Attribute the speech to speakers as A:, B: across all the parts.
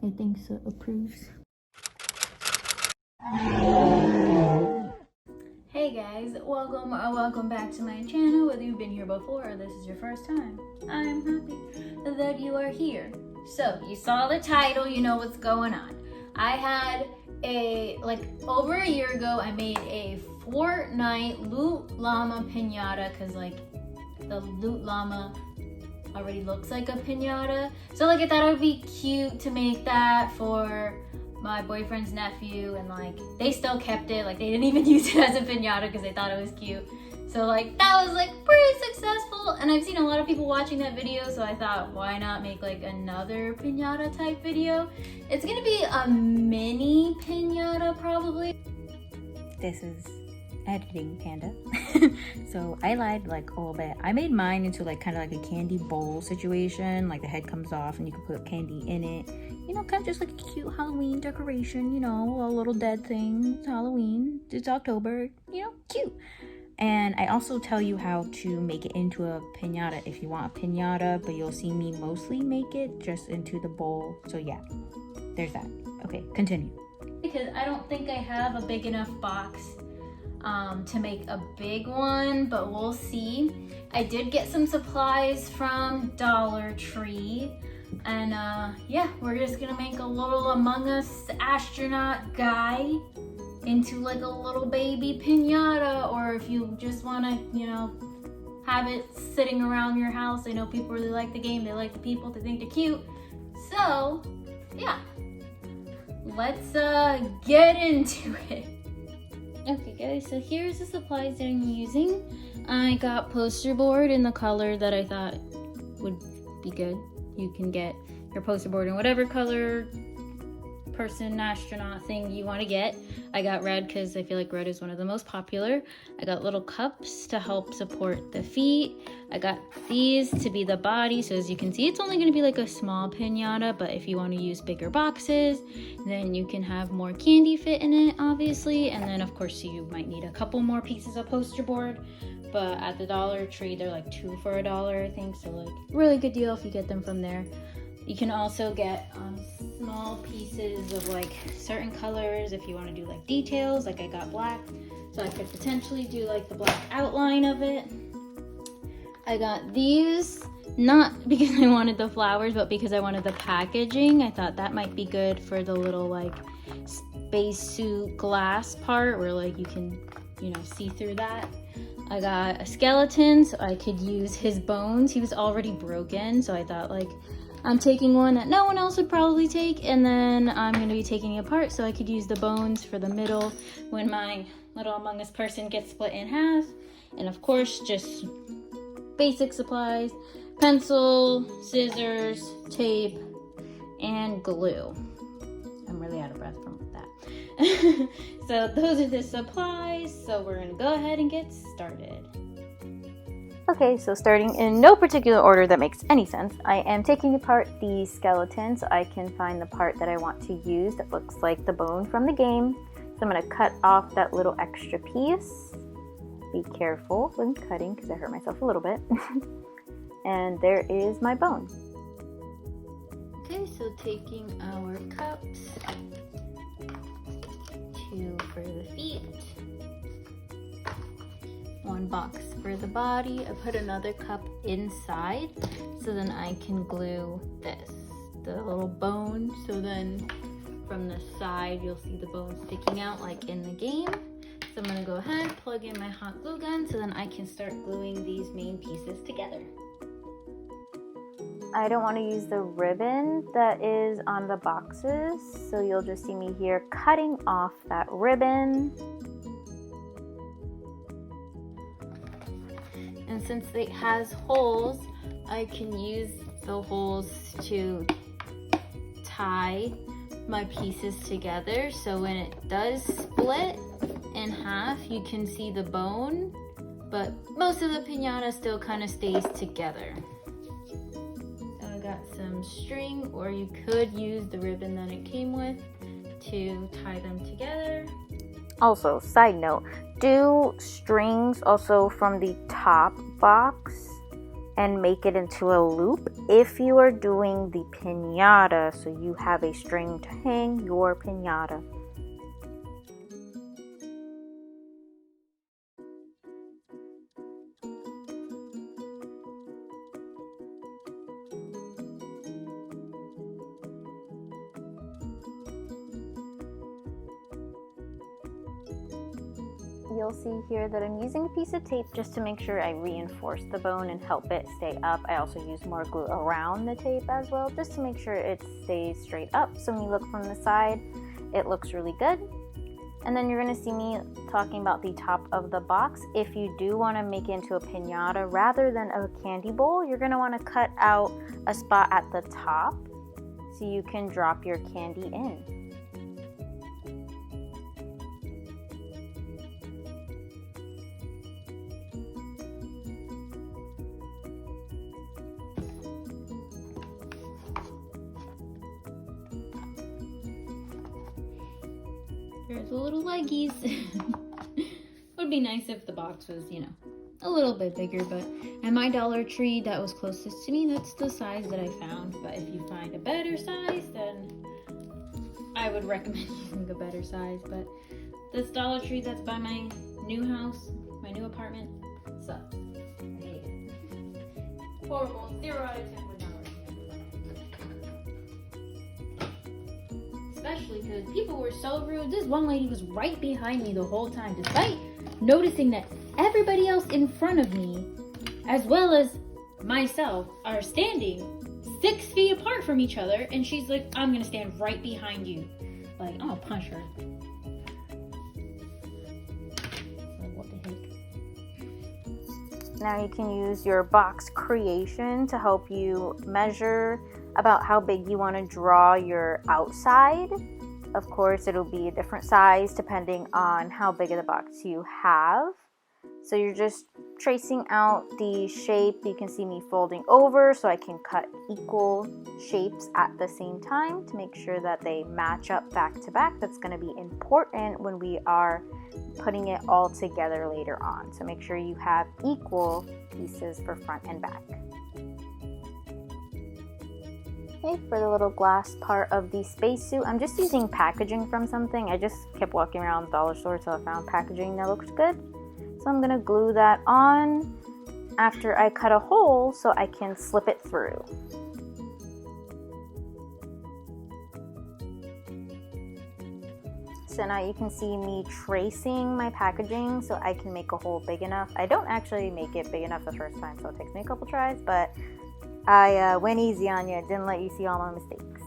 A: I think so. Approves. Hey guys, welcome back to my channel. Whether you've been here before or this is your first time, I'm happy that you are here. So you saw the title, you know what's going on. I had over a year ago, I made a Fortnite Loot Llama Piñata because the Loot Llama already looks like a piñata. So I thought it would be cute to make that for my boyfriend's nephew, and they still kept it. They didn't even use it as a piñata because they thought it was cute. So that was pretty successful, and I've seen a lot of people watching that video, so I thought why not make another piñata type video. It's gonna be a mini piñata probably. This is editing Panda. So I lied a little bit. I made mine into kind of a candy bowl situation. The head comes off and you can put candy in it. You know, kind of just a cute Halloween decoration, you know, a little dead thing. It's Halloween, it's October, you know, cute. And I also tell you how to make it into a piñata if you want a piñata, but you'll see me mostly make it just into the bowl. So yeah, there's that. Okay, continue. Because I don't think I have a big enough box to make a big one, but we'll see. I did get some supplies from Dollar Tree, and yeah, we're just gonna make a little Among Us astronaut guy into a little baby piñata, or if you just want to, you know, have it sitting around your house. I know people really like the game, they like the people, they think they're cute. So yeah, let's get into it. Okay guys, so here's the supplies that I'm using. I got poster board in the color that I thought would be good. You can get your poster board in whatever color person, astronaut thing you want to get. I got red because I feel like red is one of the most popular. I got little cups to help support the feet. I got these to be the body, so as you can see, it's only going to be a small piñata, but if you want to use bigger boxes, then you can have more candy fit in it, obviously. And then of course you might need a couple more pieces of poster board, but at the Dollar Tree they're 2 for $1, I think, so really good deal if you get them from there. You can also get small pieces of certain colors if you want to do details. I got black, so I could potentially do the black outline of it. I got these, not because I wanted the flowers, but because I wanted the packaging. I thought that might be good for the little spacesuit glass part where you can, you know, see through that. I got a skeleton so I could use his bones. He was already broken, so I thought I'm taking one that no one else would probably take, and then I'm going to be taking it apart so I could use the bones for the middle when my little Among Us person gets split in half. And of course, just basic supplies: pencil, scissors, tape, and glue. I'm really out of breath from that. So those are the supplies, so we're going to go ahead and get started. Okay, so starting in no particular order that makes any sense, I am taking apart the skeleton so I can find the part that I want to use that looks like the bone from the game. So I'm going to cut off that little extra piece. Be careful when cutting because I hurt myself a little bit. And there is my bone. Okay, so taking our cups, 2 for the feet, 1 box for the body. I put another cup inside so then I can glue the little bone, so then from the side you'll see the bone sticking out like in the game. So I'm gonna go ahead, plug in my hot glue gun so then I can start gluing these main pieces together. I don't want to use the ribbon that is on the boxes, so you'll just see me here cutting off that ribbon. And since it has holes, I can use the holes to tie my pieces together, so when it does split in half, you can see the bone, but most of the piñata still kind of stays together. I got some string, or you could use the ribbon that it came with to tie them together. Also, side note, do strings also from the top box
B: and make it into a loop if you are doing the piñata, so you have a string to hang your piñata. You'll see here that I'm using a piece of tape just to make sure I reinforce the bone and help it stay up. I also use more glue around the tape as well, just to make sure it stays straight up. So when you look from the side, it looks really good. And then you're gonna see me talking about the top of the box. If you do wanna make it into a piñata rather than a candy bowl, you're gonna wanna cut out a spot at the top so you can drop your candy in.
A: There's the little leggies. Would be nice if the box was, you know, a little bit bigger, but at my Dollar Tree that was closest to me, that's the size that I found. But if you find a better size, then I would recommend using a better size. But this Dollar Tree that's by my new house, my new apartment, sucks. I hate it. Horrible. 0 out of 10 would not recommend. Especially because people were so rude. This one lady was right behind me the whole time, despite noticing that everybody else in front of me, as well as myself, are standing 6 feet apart from each other, and she's like, I'm gonna stand right behind you. Like, I'm gonna punch her. Like, what the heck?
B: Now you can use your box creation to help you measure about how big you want to draw your outside. Of course, it'll be a different size depending on how big of the box you have. So you're just tracing out the shape. You can see me folding over so I can cut equal shapes at the same time to make sure that they match up back to back. That's going to be important when we are putting it all together later on. So make sure you have equal pieces for front and back. Okay, for the little glass part of the spacesuit, I'm just using packaging from something. I just kept walking around the dollar store till I found packaging that looks good. So I'm gonna glue that on after I cut a hole so I can slip it through. So now you can see me tracing my packaging so I can make a hole big enough. I don't actually make it big enough the first time, so it takes me a couple tries, but I went easy on you, didn't let you see all my mistakes.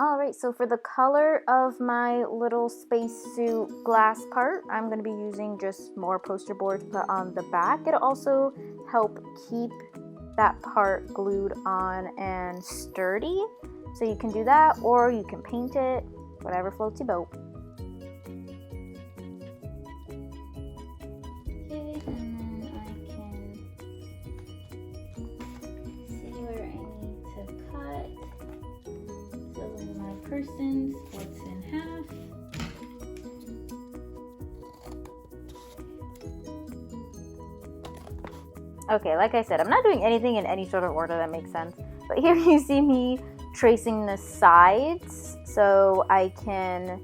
B: Alright, so for the color of my little spacesuit glass part, I'm going to be using just more poster board to put on the back. It'll also help keep that part glued on and sturdy. So you can do that, or you can paint it, whatever floats your boat.
A: Person splits in half.
B: Okay, like I said, I'm not doing anything in any sort of order that makes sense. But here you see me tracing the sides so I can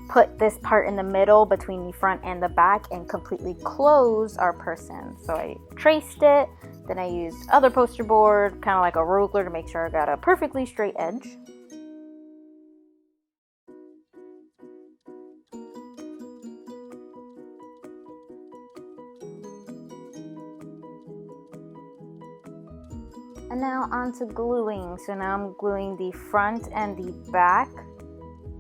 B: put this part in the middle between the front and the back and completely close our person. So I traced it, then I used other poster board, kind of like a ruler to make sure I got a perfectly straight edge. And now onto gluing. So now I'm gluing the front and the back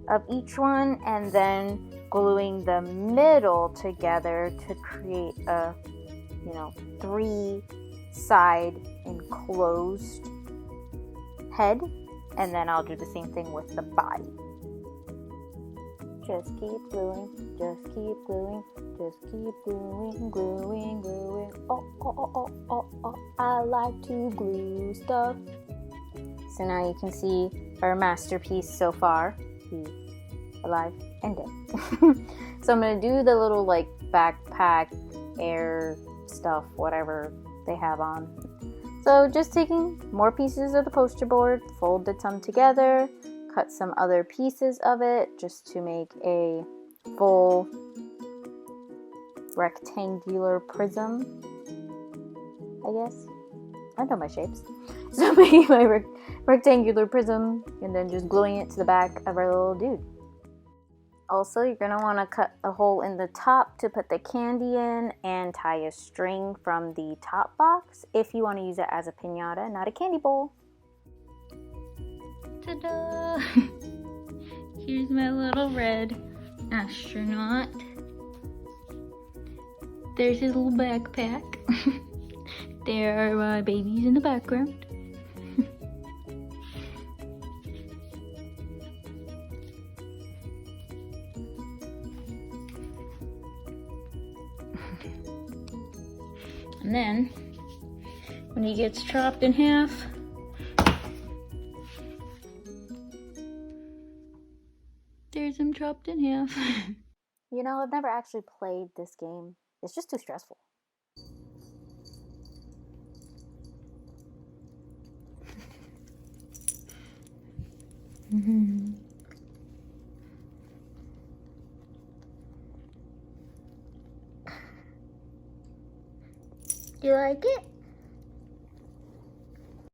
B: of each one and then gluing the middle together to create a, 3-side enclosed head. And then I'll do the same thing with the body. Just keep gluing, just keep gluing, just keep gluing, gluing, gluing. Oh, I like to glue stuff. So now you can see our masterpiece so far. He's alive and dead. So I'm going to do the little like backpack air stuff, whatever they have on. So just taking more pieces of the poster board, folded some together, cut some other pieces of it just to make a full rectangular prism, I guess. I know my shapes. So making my rectangular prism and then just gluing it to the back of our little dude. Also, you're going to want to cut a hole in the top to put the candy in and tie a string from the top box if you want to use it as a piñata, not a candy bowl.
A: Ta-da! Here's my little red astronaut. There's his little backpack. There are my babies in the background. And then, when he gets chopped in half, there's him chopped in half.
B: You know, I've never actually played this game. It's just too stressful.
A: You like it?